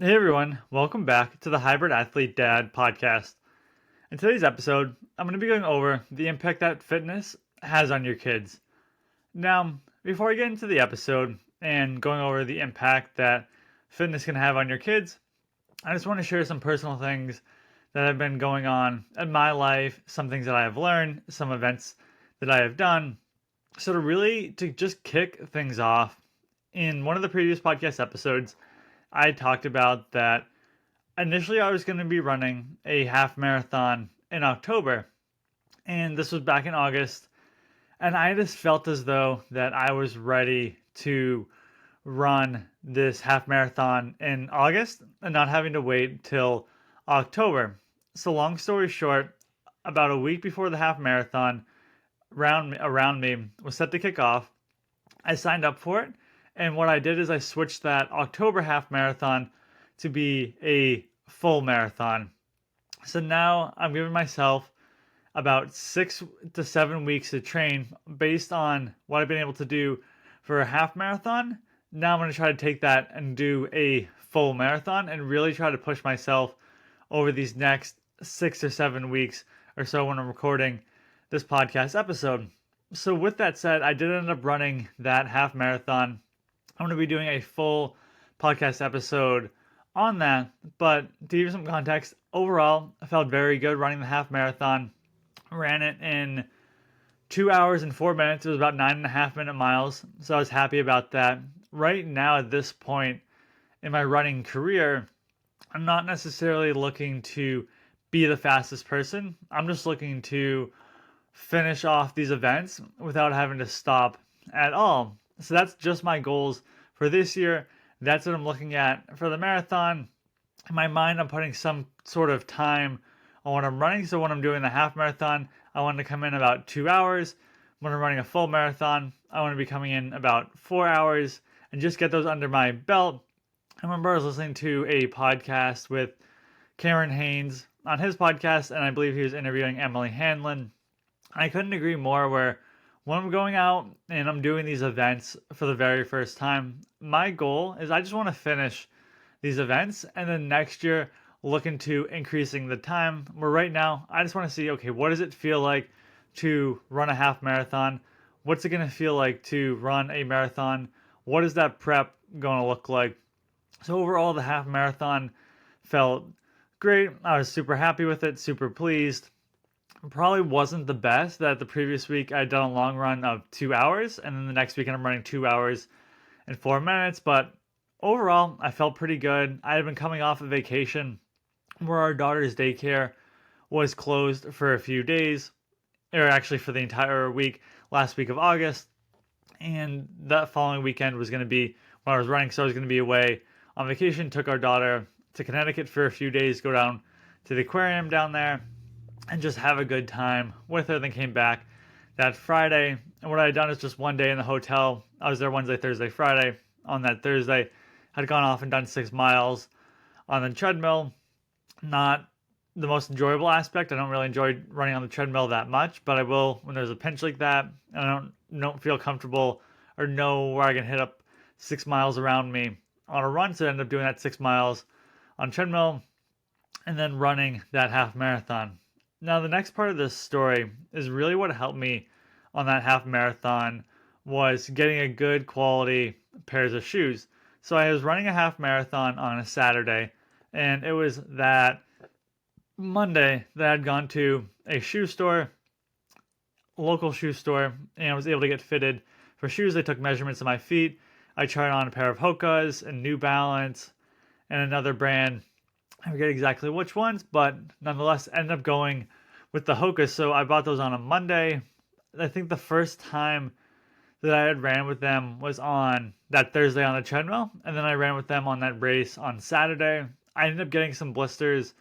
Hey everyone, welcome back to the Hybrid Athlete Dad podcast. In today's episode, I'm going to be going over the impact that fitness has on your kids. Now, before I get into the episode and going over the impact that fitness can have on your kids, I just want to share some personal things that have been going on in my life, some things that I have learned, some events that I have done. So to just kick things off, in one of the previous podcast episodes, I talked about that initially I was going to be running a half marathon in October, and this was back in August, and I just felt as though that I was ready to run this half marathon in August and not having to wait till October. So long story short, about a week before the half marathon around me was set to kick off, I signed up for it, and what I did is I switched that October half marathon to be a full marathon. So now I'm giving myself about 6 to 7 weeks to train based on what I've been able to do for a half marathon. Now I'm going to try to take that and do a full marathon and really try to push myself over these next 6 or 7 weeks or so when I'm recording this podcast episode. So with that said, I did end up running that half marathon. I'm going to be doing a full podcast episode on that, but to give you some context, overall, I felt very good running the half marathon. Ran it in 2 hours and 4 minutes. It was about 9.5 minute miles, so I was happy about that. Right now, at this point in my running career, I'm not necessarily looking to be the fastest person. I'm just looking to finish off these events without having to stop at all. So that's just my goals for this year. That's what I'm looking at for the marathon. In my mind, I'm putting some sort of time on what I'm running. So when I'm doing the half marathon, I want to come in about 2 hours. When I'm running a full marathon, I want to be coming in about 4 hours and just get those under my belt. I remember I was listening to a podcast with Cameron Haynes on his podcast, and I believe he was interviewing Emily Hanlon. I couldn't agree more where when I'm going out and I'm doing these events for the very first time, my goal is I just want to finish these events and then next year look into increasing the time. Where right now, I just want to see, okay, what does it feel like to run a half marathon? What's it going to feel like to run a marathon? What is that prep going to look like? So overall, the half marathon felt great. I was super happy with it, super pleased. Probably wasn't the best that the previous week I'd done a long run of 2 hours, and then the next weekend I'm running 2 hours and 4 minutes. But overall, I felt pretty good. I had been coming off a vacation where our daughter's daycare was closed for a few days, or actually for the entire week, last week of August. And that following weekend was going to be when I was running, so I was going to be away on vacation. Took our daughter to Connecticut for a few days, go down to the aquarium down there and just have a good time with her. Then came back that Friday. And what I had done is just one day in the hotel. I was there Wednesday, Thursday, Friday. On that Thursday, had gone off and done 6 miles on the treadmill. Not the most enjoyable aspect. I don't really enjoy running on the treadmill that much, but I will when there's a pinch like that. And I don't feel comfortable or know where I can hit up 6 miles around me on a run. So I ended up doing that 6 miles on treadmill and then running that half marathon. Now, the next part of this story is really what helped me on that half marathon was getting a good quality pairs of shoes. So I was running a half marathon on a Saturday, and it was that Monday that I'd gone to a shoe store, local shoe store, and I was able to get fitted for shoes. They took measurements of my feet. I tried on a pair of Hoka's and New Balance and another brand. I forget exactly which ones, but nonetheless ended up going with the Hoka. So I bought those on a Monday. I think the first time that I had ran with them was on that Thursday on the treadmill, and then I ran with them on that race on Saturday. I ended up getting some blisters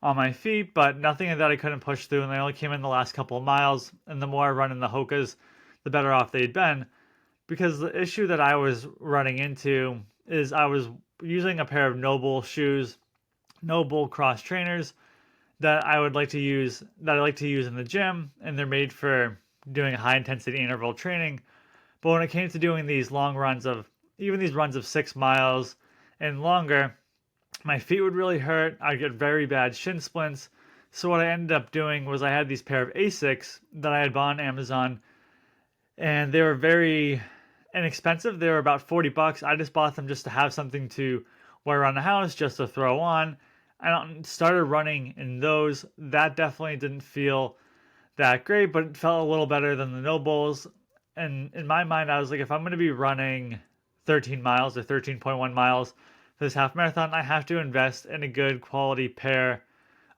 on my feet, but nothing that I couldn't push through, and they only came in the last couple of miles, and the more I run in the Hokas, the better off they'd been. Because the issue that I was running into is I was using a pair of Noble shoes, Noble cross trainers that I like to use in the gym, and they're made for doing high intensity interval training. But when it came to doing these long runs of even these runs of 6 miles and longer, my feet would really hurt. I'd get very bad shin splints. So what I ended up doing was I had these pair of Asics that I had bought on Amazon, and they were very inexpensive. They were about $40. I just bought them just to have something to wear around the house, just to throw on. I started running in those. That definitely didn't feel that great, but it felt a little better than the no bowls. And in my mind, I was like, if I'm going to be running 13 miles or 13.1 miles for this half marathon, I have to invest in a good quality pair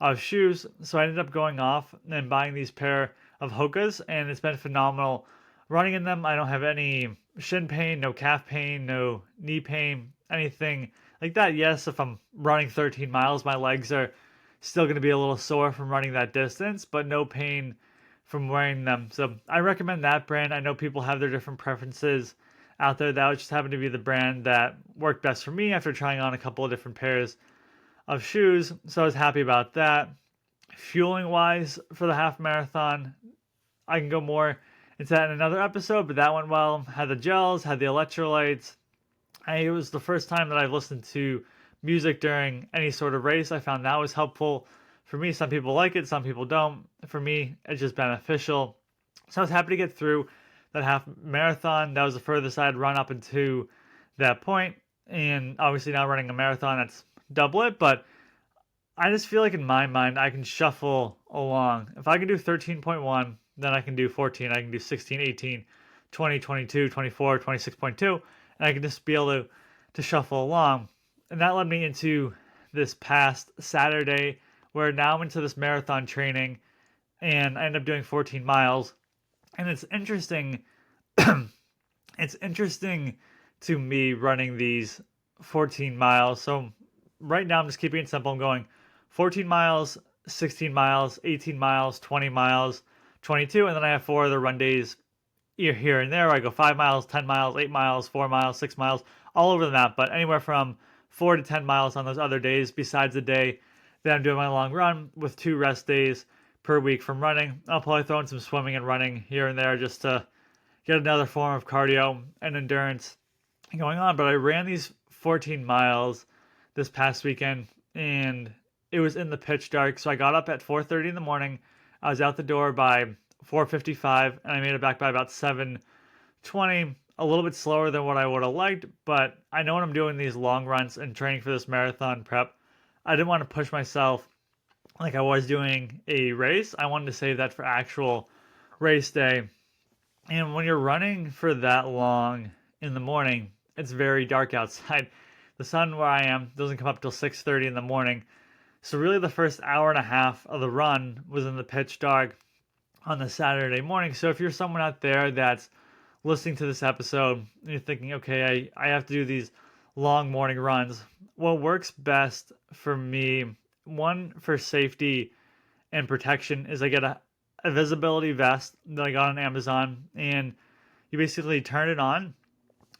of shoes. So I ended up going off and buying these pair of Hokas, and it's been phenomenal running in them. I don't have any shin pain, no calf pain, no knee pain, anything like that. Yes, if I'm running 13 miles, my legs are still going to be a little sore from running that distance, but no pain from wearing them. So I recommend that brand. I know people have their different preferences out there. That just happened to be the brand that worked best for me after trying on a couple of different pairs of shoes. So I was happy about that. Fueling wise for the half marathon, I can go more into that in another episode, but that went well. Had the gels, had the electrolytes. It was the first time that I've listened to music during any sort of race. I found that was helpful for me. Some people like it, some people don't. For me, it's just beneficial. So I was happy to get through that half marathon. That was the furthest I had run up into that point. And obviously now running a marathon, that's double it. But I just feel like in my mind, I can shuffle along. If I can do 13.1, then I can do 14. I can do 16, 18, 20, 22, 24, 26.2. And I can just be able to shuffle along. And that led me into this past Saturday, where now I'm into this marathon training, and I end up doing 14 miles. And it's interesting. It's interesting to me running these 14 miles. So right now I'm just keeping it simple. I'm going 14 miles, 16 miles, 18 miles, 20 miles, 22, and then I have 4 other run days here and there. I go 5 miles, 10 miles, 8 miles, 4 miles, 6 miles, all over the map, but anywhere from 4 to 10 miles on those other days, besides the day that I'm doing my long run, with 2 rest days per week from running. I'll probably throw in some swimming and running here and there just to get another form of cardio and endurance going on. But I ran these 14 miles this past weekend, and it was in the pitch dark. So I got up at 4:30 in the morning. I was out the door by 4:55, and I made it back by about 7:20. A little bit slower than what I would have liked, but I know when I'm doing these long runs and training for this marathon prep, I didn't want to push myself like I was doing a race. I wanted to save that for actual race day. And when you're running for that long in the morning, it's very dark outside. The sun where I am doesn't come up till 6:30 in the morning. So really the first hour and a half of the run was in the pitch dark on the Saturday morning. So if you're someone out there that's listening to this episode and you're thinking, okay, I have to do these long morning runs, what works best for me, one, for safety and protection, is I get a visibility vest that I got on Amazon, and you basically turn it on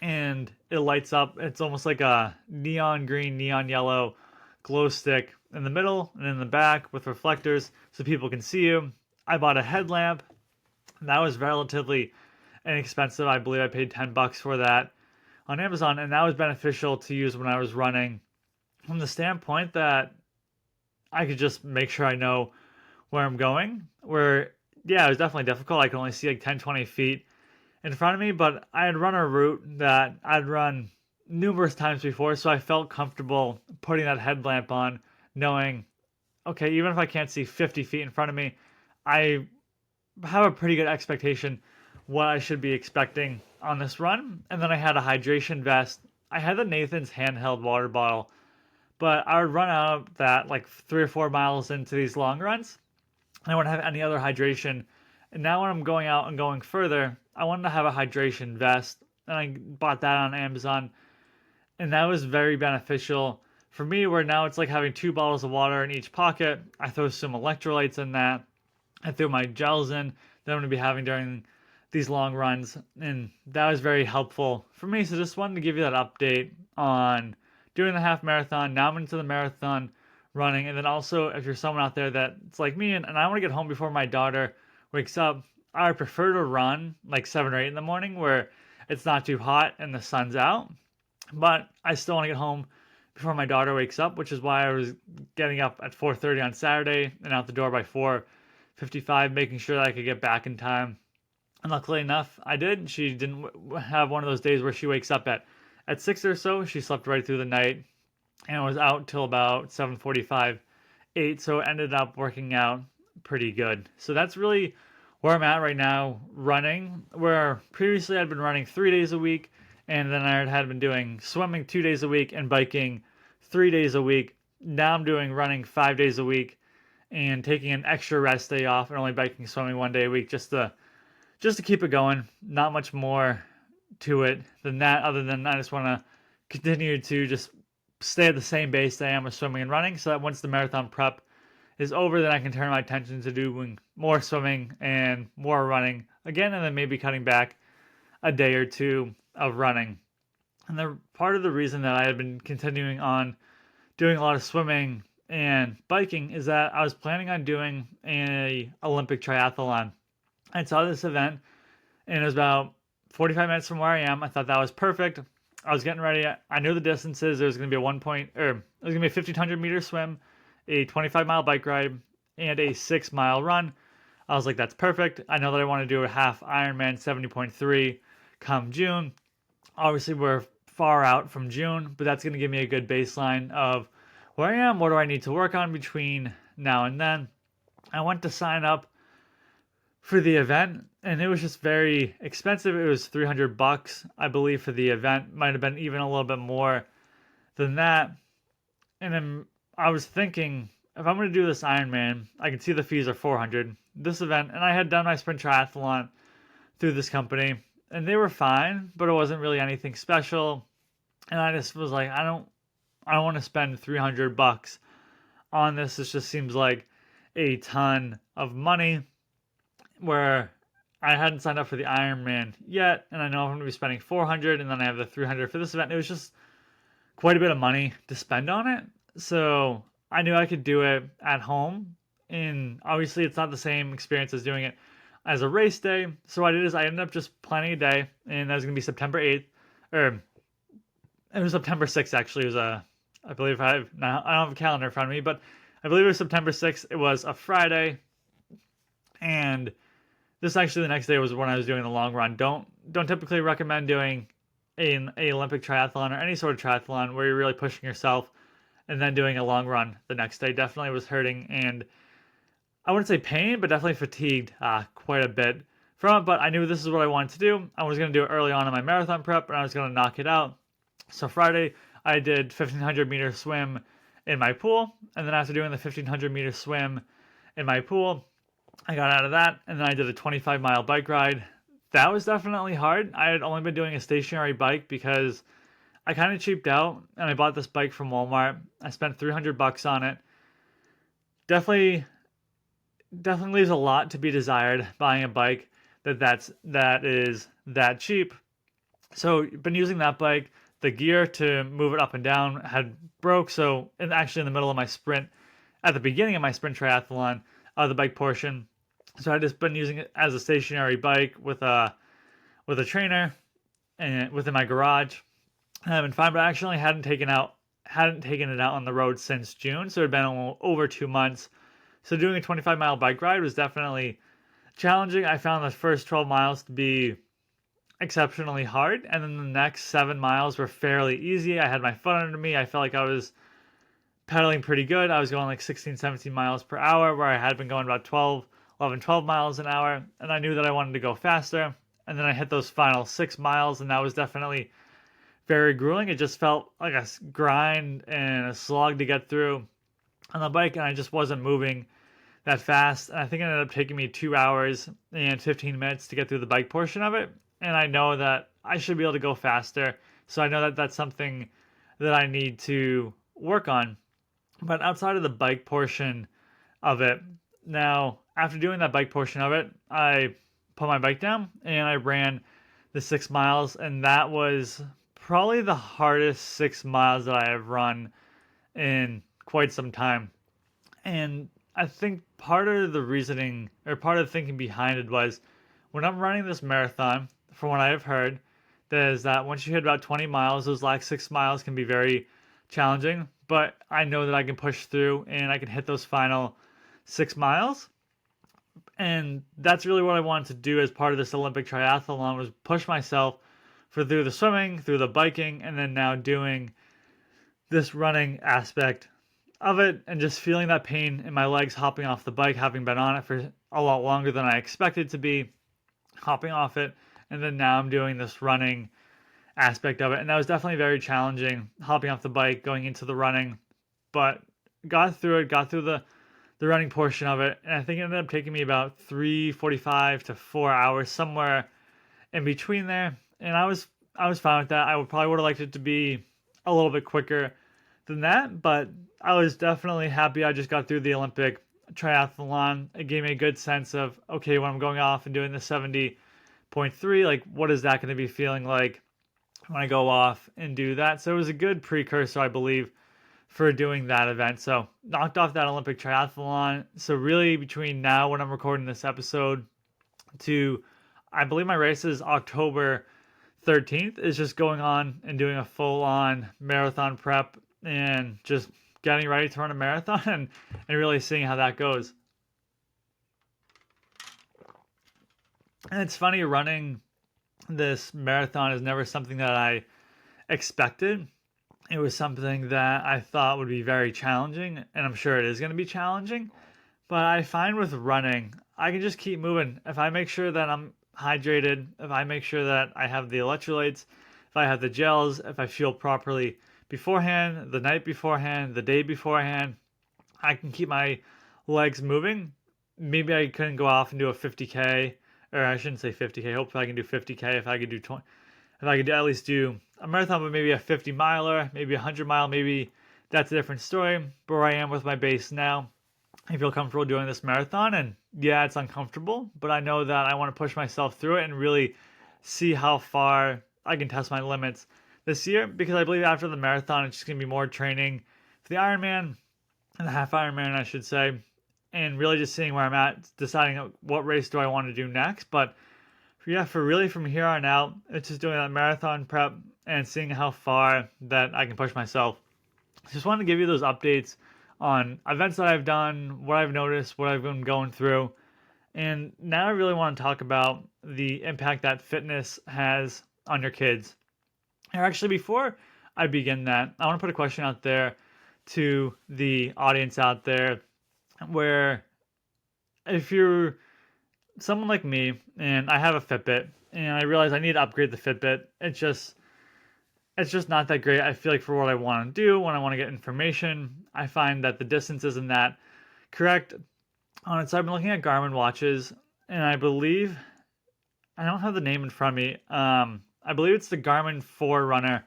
and it lights up. It's almost like a neon green, neon yellow glow stick in the middle and in the back with reflectors so people can see you. I bought a headlamp. That was relatively inexpensive. I believe I paid $10 for that on Amazon, and that was beneficial to use when I was running, from the standpoint that I could just make sure I know where I'm going. Where, yeah, it was definitely difficult. I could only see like 10, 20 feet in front of me, but I had run a route that I'd run numerous times before, so I felt comfortable putting that headlamp on, knowing, okay, even if I can't see 50 feet in front of me, I have a pretty good expectation what I should be expecting on this run. And then I had a hydration vest. I had the Nathan's handheld water bottle, but I would run out of that like 3 or 4 miles into these long runs. I wouldn't have any other hydration. And now when I'm going out and going further, I wanted to have a hydration vest, and I bought that on Amazon. And that was very beneficial for me, where now it's like having 2 bottles of water in each pocket. I throw some electrolytes in that. I threw my gels in that I'm going to be having during these long runs, and that was very helpful for me. So just wanted to give you that update on doing the half marathon. Now I'm into the marathon running, and then also if you're someone out there that's like me and I want to get home before my daughter wakes up, I would prefer to run like 7 or 8 in the morning where it's not too hot and the sun's out, but I still want to get home before my daughter wakes up, which is why I was getting up at 4:30 on Saturday and out the door by 4:55, making sure that I could get back in time. And luckily enough, I did. She didn't have one of those days where she wakes up at 6 or so. She slept right through the night and was out till about 7:45, 8. So it ended up working out pretty good. So that's really where I'm at right now running, where previously I'd been running 3 days a week, and then I had been doing swimming 2 days a week and biking 3 days a week. Now I'm doing running 5 days a week and taking an extra rest day off and only biking swimming 1 day a week just to keep it going. Not much more to it than that, other than I just want to continue to just stay at the same base that I am with swimming and running, so that once the marathon prep is over, then I can turn my attention to doing more swimming and more running again, and then maybe cutting back a day or two of running. And the part of the reason that I had been continuing on doing a lot of swimming and biking is that I was planning on doing an Olympic triathlon. I saw this event and it was about 45 minutes from where I am. I thought that was perfect. I was getting ready. I knew the distances. There was going to be it was going to be a 1,500-meter swim, a 25-mile bike ride, and a 6-mile run. I was like, that's perfect. I know that I want to do a half Ironman 70.3 come June. Obviously, we're far out from June, but that's going to give me a good baseline of where I am. What do I need to work on between now and then? I went to sign up for the event, and it was just very expensive. It was $300, I believe, for the event. Might have been even a little bit more than that. And then I was thinking, if I'm going to do this Ironman, I can see the fees are $400. This event, and I had done my sprint triathlon through this company, and they were fine, but it wasn't really anything special. And I just was like, I don't want to spend $300 on this. This just seems like a ton of money, where I hadn't signed up for the Ironman yet, and I know I'm going to be spending $400, and then I have the $300 for this event. It was just quite a bit of money to spend on it. So I knew I could do it at home, and obviously it's not the same experience as doing it as a race day. So what I did is I ended up just planning a day, and that was going to be September 8th, or it was September 6th actually. It was I believe I don't have a calendar in front of me, but I believe it was September 6th. It was a Friday, and this actually the next day was when I was doing the long run. Don't typically recommend doing an Olympic triathlon or any sort of triathlon where you're really pushing yourself and then doing a long run the next day. Definitely was hurting, and I wouldn't say pain, but definitely fatigued quite a bit from it. But I knew this is what I wanted to do. I was going to do it early on in my marathon prep, and I was going to knock it out. So Friday, I did 1,500-meter swim in my pool, and then after doing the 1,500-meter swim in my pool, I got out of that, and then I did a 25-mile bike ride. That was definitely hard. I had only been doing a stationary bike because I kind of cheaped out, and I bought this bike from Walmart. I spent $300 on it. Definitely leaves a lot to be desired buying a bike that is that cheap. So been using that bike. The gear to move it up and down had broke. So and actually in the middle of my sprint, at the beginning of my sprint triathlon, the bike portion. So I just been using it as a stationary bike with a trainer and within my garage. And I've been fine, but I actually hadn't taken it out on the road since June. So it had been over 2 months. So doing a 25-mile bike ride was definitely challenging. I found the first 12 miles to be exceptionally hard, and then the next 7 miles were fairly easy. I had my foot under me. I felt like I was pedaling pretty good. I was going like 16, 17 miles per hour, where I had been going about 12 miles an hour, and I knew that I wanted to go faster. And then I hit those final 6 miles, and that was definitely very grueling. It just felt like a grind and a slog to get through on the bike, and I just wasn't moving that fast. And I think it ended up taking me 2 hours and 15 minutes to get through the bike portion of it. And I know that I should be able to go faster. So I know that that's something that I need to work on. But outside of the bike portion of it, now, after doing that bike portion of it, I put my bike down and I ran the 6 miles. And that was probably the hardest 6 miles that I have run in quite some time. And I think part of the reasoning or part of the thinking behind it was when I'm running this marathon, from what I have heard, is that once you hit about 20 miles, those last 6 miles can be very challenging, but I know that I can push through and I can hit those final 6 miles. And that's really what I wanted to do as part of this Olympic triathlon, was push myself for through the swimming, through the biking, and then now doing this running aspect of it, and just feeling that pain in my legs hopping off the bike, having been on it for a lot longer than I expected to be, hopping off it. And then now I'm doing this running aspect of it. And that was definitely very challenging, hopping off the bike, going into the running, but got through it, got through the running portion of it. And I think it ended up taking me about 3:45 to 4 hours, somewhere in between there. And I was fine with that. Probably would have liked it to be a little bit quicker than that, but I was definitely happy I just got through the Olympic triathlon. It gave me a good sense of, okay, when I'm going off and doing the 70.3, like, what is that going to be feeling like when I go off and do that? So it was a good precursor, I believe, for doing that event. So knocked off that Olympic triathlon. So really between now, when I'm recording this episode, to, I believe my race is October 13th, is just going on and doing a full on marathon prep and just getting ready to run a marathon, and really seeing how that goes. And it's funny, running this marathon is never something that I expected. It was something that I thought would be very challenging, and I'm sure it is going to be challenging. But I find with running, I can just keep moving. If I make sure that I'm hydrated, if I make sure that I have the electrolytes, if I have the gels, if I feel properly beforehand, the night beforehand, the day beforehand, I can keep my legs moving. Maybe I couldn't go off and do a 50K, or I shouldn't say 50K. Hopefully I can do 50K. If I could do 20, if I could at least do a marathon, but maybe a 50 miler, maybe a 100 mile, maybe that's a different story. But where I am with my base now, I feel comfortable doing this marathon, and yeah, it's uncomfortable, but I know that I want to push myself through it and really see how far I can test my limits this year, because I believe after the marathon, it's just going to be more training for the Ironman, and the half Ironman, I should say, and really just seeing where I'm at, deciding what race do I want to do next. But yeah, for really from here on out, it's just doing that marathon prep and seeing how far that I can push myself. Just wanted to give you those updates on events that I've done, what I've noticed, what I've been going through. And now I really want to talk about the impact that fitness has on your kids. And actually, before I begin that, I want to put a question out there to the audience out there, where if you're someone like me and I have a Fitbit and I realize I need to upgrade the Fitbit, it's just not that great. I feel like for what I want to do, when I want to get information, I find that the distance isn't that correct on it. So I've been looking at Garmin watches, and I believe, I don't have the name in front of me. I believe it's the Garmin Forerunner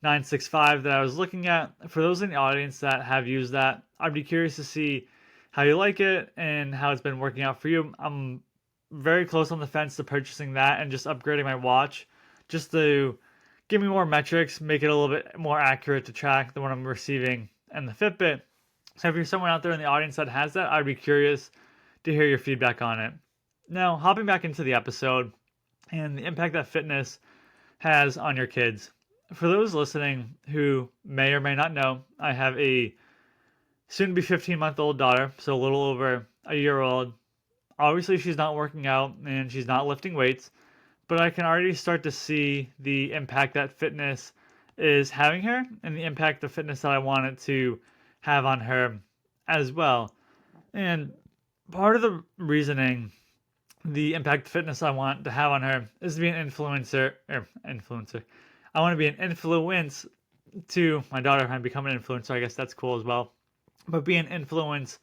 965 that I was looking at. For those in the audience that have used that, I'd be curious to see how you like it and how it's been working out for you. I'm very close on the fence to purchasing that and just upgrading my watch, just to give me more metrics, make it a little bit more accurate to track than what I'm receiving in the Fitbit. So if you're someone out there in the audience that has that, I'd be curious to hear your feedback on it. Now, hopping back into the episode and the impact that fitness has on your kids. For those listening who may or may not know, I have a soon-to-be 15-month-old daughter, so a little over a year old. Obviously, she's not working out and she's not lifting weights, but I can already start to see the impact that fitness is having her, and the impact of fitness that I want it to have on her as well. And part of the reasoning, the impact of fitness I want to have on her, is to be an influencer. I want to be an influence to my daughter and become an influencer. I guess that's cool as well. But be an influence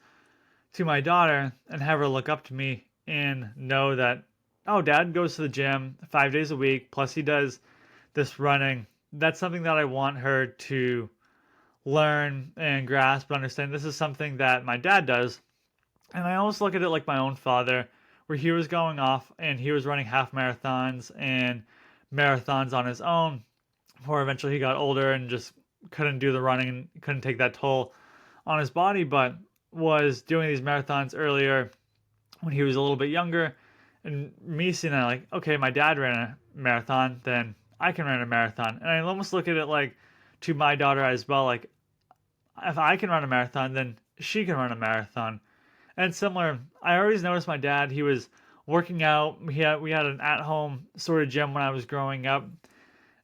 to my daughter and have her look up to me and know that, oh, dad goes to the gym 5 days a week, plus he does this running. That's something that I want her to learn and grasp and understand. This is something that my dad does. And I almost look at it like my own father, where he was going off and he was running half marathons and marathons on his own, before eventually he got older and just couldn't do the running and couldn't take that toll on his body, but was doing these marathons earlier when he was a little bit younger. And me seeing that, like, okay, my dad ran a marathon, then I can run a marathon. And I almost look at it like to my daughter as well, like, if I can run a marathon, then she can run a marathon. And similar, I always noticed my dad, he was working out. We had an at-home sort of gym when I was growing up,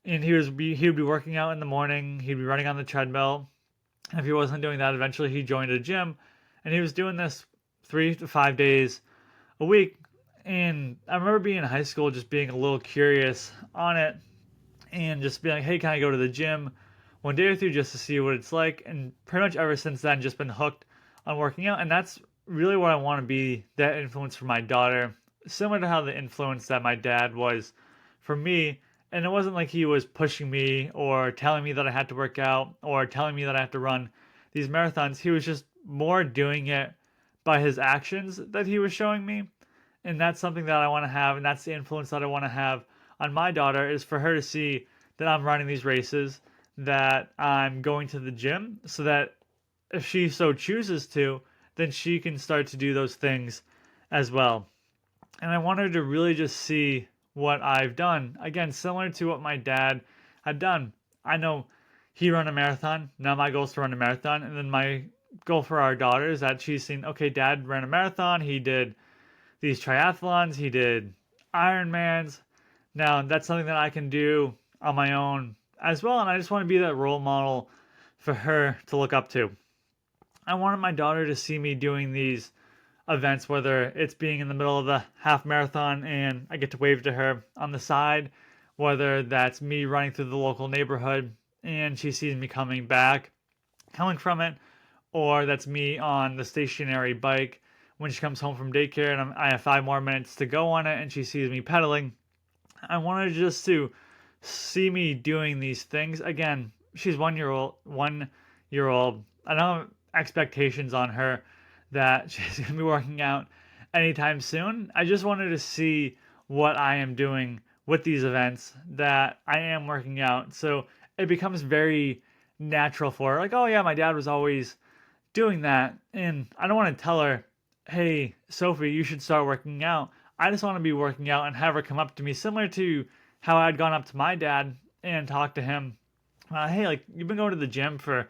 and he would be working out in the morning. He'd be running on the treadmill. And if he wasn't doing that, eventually he joined a gym, and he was doing this 3 to 5 days a week. And I remember being in high school, just being a little curious on it, and just being like, "Hey, can I go to the gym one day or two just to see what it's like?" And pretty much ever since then, just been hooked on working out, and that's really what I want to be, that influence for my daughter, similar to how the influence that my dad was for me. And it wasn't like he was pushing me or telling me that I had to work out or telling me that I had to run these marathons. He was just more doing it by his actions that he was showing me. And that's something that I want to have, and that's the influence that I want to have on my daughter, is for her to see that I'm running these races, that I'm going to the gym, so that if she so chooses to, then she can start to do those things as well. And I want her to really just see what I've done. Again, similar to what my dad had done. I know he ran a marathon. Now my goal is to run a marathon. And then my goal for our daughter is that she's seen, okay, dad ran a marathon. He did these triathlons. He did Ironmans. Now that's something that I can do on my own as well. And I just want to be that role model for her to look up to. I wanted my daughter to see me doing these events, whether it's being in the middle of the half marathon and I get to wave to her on the side, whether that's me running through the local neighborhood and she sees me coming from it, or that's me on the stationary bike when she comes home from daycare and I have 5 more minutes to go on it and she sees me pedaling. I wanted just to see me doing these things. Again, she's 1 year old. 1 year old. I don't have expectations on her that she's going to be working out anytime soon. I just wanted to see what I am doing with these events, that I am working out. So it becomes very natural for her. Like, oh yeah, my dad was always doing that. And I don't want to tell her, hey, Sophie, you should start working out. I just want to be working out and have her come up to me, similar to how I had gone up to my dad and talked to him. Hey, like, you've been going to the gym for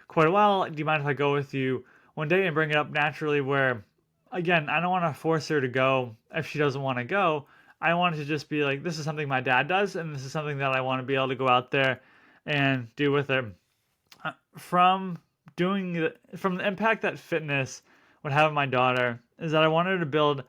quite a while. Do you mind if I go with you one day, and bring it up naturally? Where, again, I don't want to force her to go if she doesn't want to go. I want it to just be like, this is something my dad does, and this is something that I want to be able to go out there and do with her. From from the impact that fitness would have on my daughter, is that I want her to build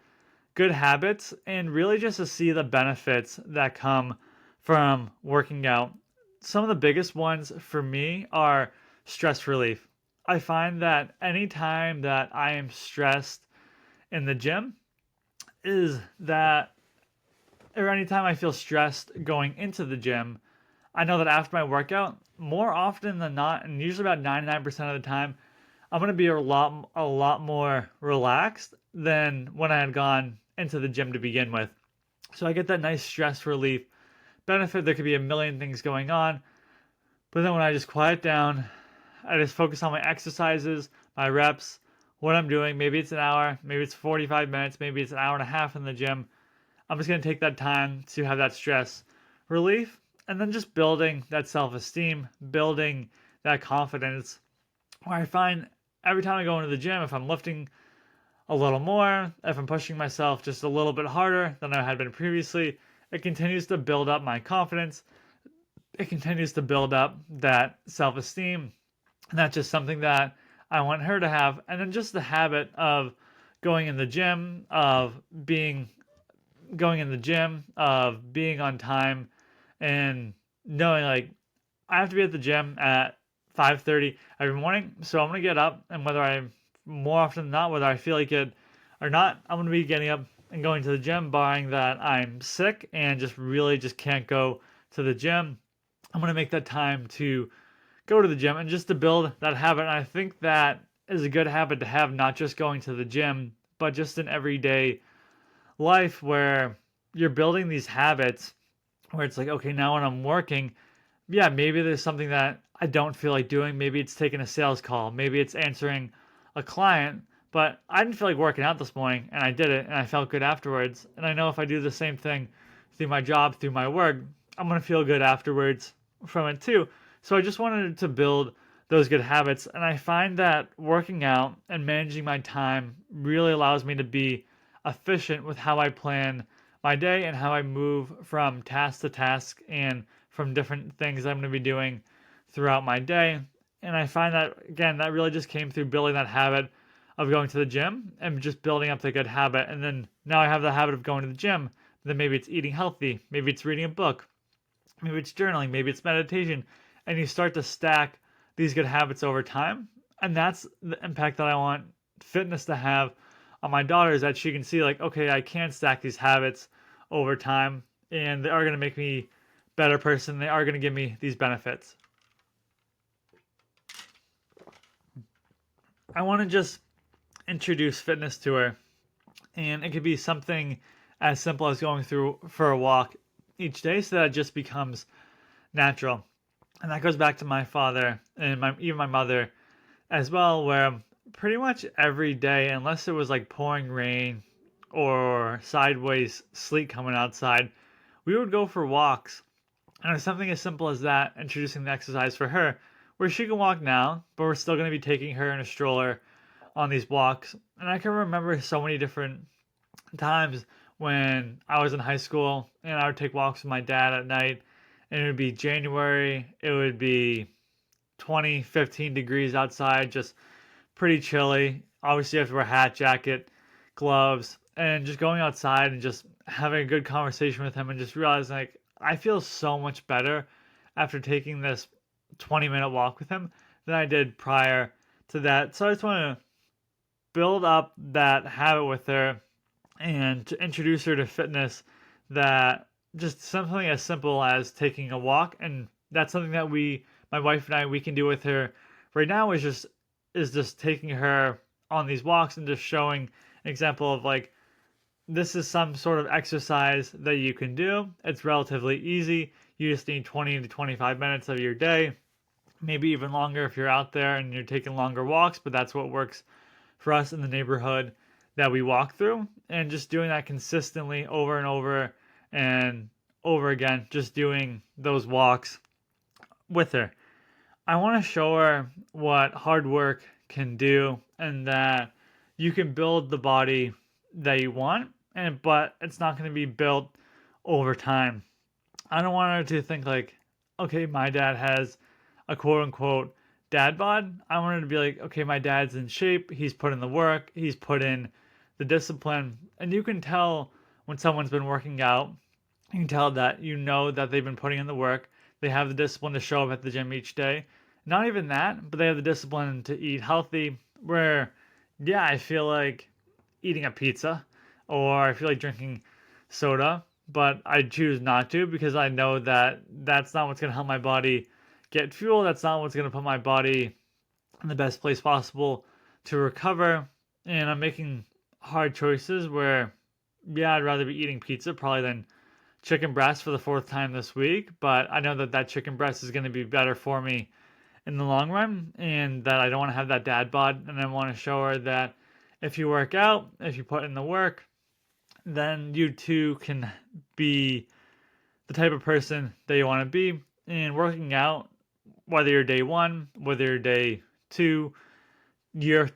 good habits and really just to see the benefits that come from working out. Some of the biggest ones for me are stress relief. I find that anytime that I am stressed in the gym, is that, or anytime I feel stressed going into the gym, I know that after my workout, more often than not, and usually about 99% of the time, I'm going to be a lot more relaxed than when I had gone into the gym to begin with. So I get that nice stress relief benefit. There could be a million things going on, but then when I just quiet down, I just focus on my exercises, my reps, what I'm doing. Maybe it's an hour, maybe it's 45 minutes, maybe it's an hour and a half in the gym. I'm just going to take that time to have that stress relief, and then just building that self-esteem, building that confidence, where I find every time I go into the gym, if I'm lifting a little more, if I'm pushing myself just a little bit harder than I had been previously, it continues to build up my confidence. It continues to build up that self-esteem. And that's just something that I want her to have. And then just the habit of going in the gym, of being on time, and knowing, like, I have to be at the gym at 5:30 every morning. So I'm gonna get up, and more often than not, whether I feel like it or not, I'm gonna be getting up and going to the gym, barring that I'm sick and just really just can't go to the gym. I'm gonna make that time to go to the gym and just to build that habit. And I think that is a good habit to have, not just going to the gym, but just in everyday life, where you're building these habits where it's like, okay, now when I'm working, yeah, maybe there's something that I don't feel like doing. Maybe it's taking a sales call. Maybe it's answering a client, but I didn't feel like working out this morning and I did it and I felt good afterwards. And I know if I do the same thing through my job, through my work, I'm going to feel good afterwards from it too. So I just wanted to build those good habits. And I find that working out and managing my time really allows me to be efficient with how I plan my day and how I move from task to task and from different things I'm going to be doing throughout my day. And I find that, again, that really just came through building that habit of going to the gym and just building up the good habit. And then now I have the habit of going to the gym. Then maybe it's eating healthy, maybe it's reading a book, maybe it's journaling, maybe it's meditation. And you start to stack these good habits over time. And that's the impact that I want fitness to have on my daughter, is that she can see, like, okay, I can stack these habits over time and they are going to make me a better person. They are going to give me these benefits. I want to just introduce fitness to her, and it could be something as simple as going through for a walk each day so that it just becomes natural. And that goes back to my father and even my mother as well, where pretty much every day, unless it was like pouring rain or sideways sleet coming outside, we would go for walks. And it's something as simple as that, introducing the exercise for her, where she can walk now, but we're still going to be taking her in a stroller on these walks. And I can remember so many different times when I was in high school and I would take walks with my dad at night, and it would be January, it would be 20, 15 degrees outside, just pretty chilly. Obviously, you have to wear a hat, jacket, gloves, and just going outside and just having a good conversation with him and just realizing, like, I feel so much better after taking this 20-minute walk with him than I did prior to that. So I just want to build up that habit with her and to introduce her to fitness, that just something as simple as taking a walk. And that's something that my wife and I, we can do with her right now, is just taking her on these walks and just showing an example of, like, this is some sort of exercise that you can do. It's relatively easy. You just need 20 to 25 minutes of your day, maybe even longer if you're out there and you're taking longer walks, but that's what works for us in the neighborhood that we walk through. And just doing that consistently over and over and over again, just doing those walks with her. I want to show her what hard work can do, and that you can build the body that you want, but it's not going to be built over time. I don't want her to think like, okay, my dad has a quote unquote dad bod. I want her to be like, okay, my dad's in shape. He's put in the work. He's put in the discipline. And you can tell when someone's been working out. You can tell that that they've been putting in the work. They have the discipline to show up at the gym each day. Not even that, but they have the discipline to eat healthy. Where, yeah, I feel like eating a pizza or I feel like drinking soda, but I choose not to because I know that that's not what's going to help my body get fuel. That's not what's going to put my body in the best place possible to recover. And I'm making hard choices where, yeah, I'd rather be eating pizza probably than chicken breast for the fourth time this week. But I know that that chicken breast is going to be better for me in the long run, and that I don't want to have that dad bod. And I want to show her that if you work out, if you put in the work, then you too can be the type of person that you want to be. And working out, whether you're day one, whether you're day two, year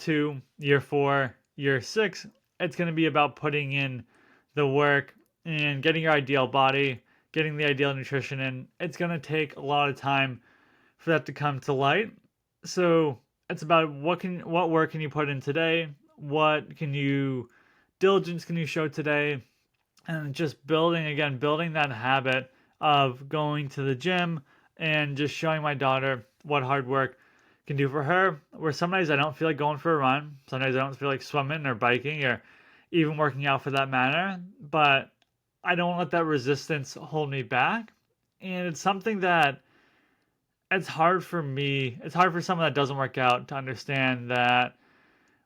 four, year six, it's going to be about putting in the work and getting your ideal body, getting the ideal nutrition in. It's going to take a lot of time for that to come to light. So it's about what work can you put in today? What diligence can you show today? And just building that habit of going to the gym and just showing my daughter what hard work can do for her. Where some days I don't feel like going for a run. Some days I don't feel like swimming or biking or even working out for that matter. But I don't let that resistance hold me back. And it's something that it's hard for me. It's hard for someone that doesn't work out to understand that,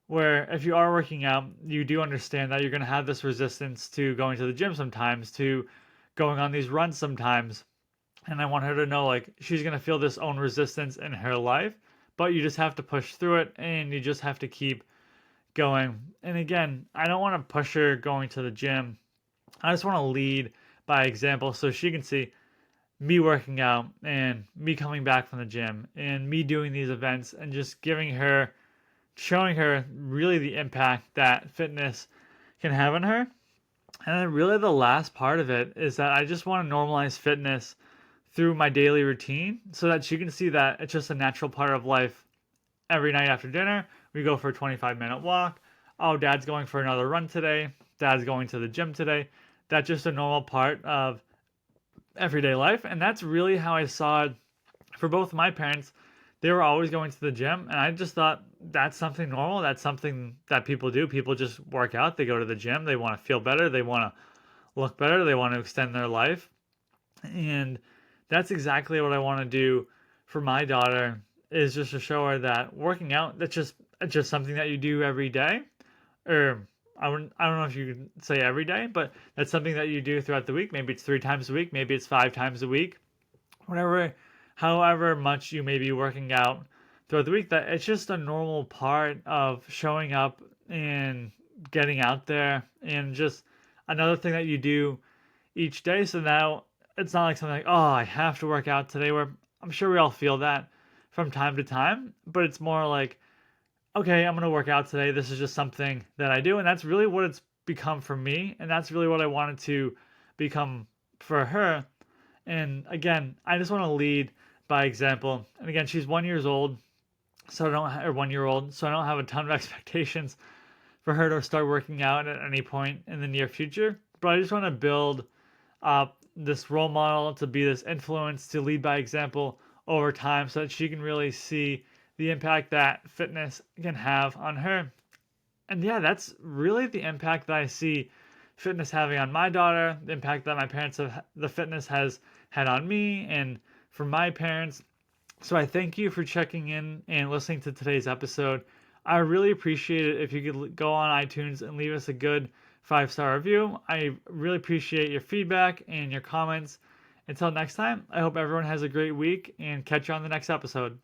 where if you are working out, you do understand that you're going to have this resistance to going to the gym sometimes, to going on these runs sometimes. And I want her to know, like, she's going to feel this own resistance in her life, but you just have to push through it and you just have to keep going. And again, I don't want to push her going to the gym. I just want to lead by example so she can see me working out and me coming back from the gym and me doing these events and just showing her really the impact that fitness can have on her. And then really the last part of it is that I just want to normalize fitness through my daily routine so that she can see that it's just a natural part of life. Every night after dinner, we go for a 25-minute walk. Oh, dad's going for another run today. Dad's going to the gym today. That's just a normal part of everyday life. And that's really how I saw it for both my parents. They were always going to the gym, and I just thought that's something normal. That's something that people do. People just work out, they go to the gym, they want to feel better, they want to look better, they want to extend their life. And that's exactly what I want to do for my daughter, is just to show her that working out, that's just something that you do every day. Or I don't know if you could say every day, but that's something that you do throughout the week. Maybe it's 3 times a week, maybe it's 5 times a week, whatever, however much you may be working out throughout the week, that it's just a normal part of showing up and getting out there, and just another thing that you do each day. So now it's not like something like, oh, I have to work out today, where I'm sure we all feel that from time to time, but it's more like, okay, I'm going to work out today. This is just something that I do. And that's really what it's become for me. And that's really what I wanted to become for her. And again, I just want to lead by example. And again, she's 1 year old, so I don't, or 1 year old, so I don't have a ton of expectations for her to start working out at any point in the near future. But I just want to build up this role model, to be this influence, to lead by example over time, so that she can really see the impact that fitness can have on her. And yeah, that's really the impact that I see fitness having on my daughter, the impact that my parents have, the fitness has had on me and for my parents. So I thank you for checking in and listening to today's episode. I really appreciate it if you could go on iTunes and leave us a good 5-star review. I really appreciate your feedback and your comments. Until next time, I hope everyone has a great week, and catch you on the next episode.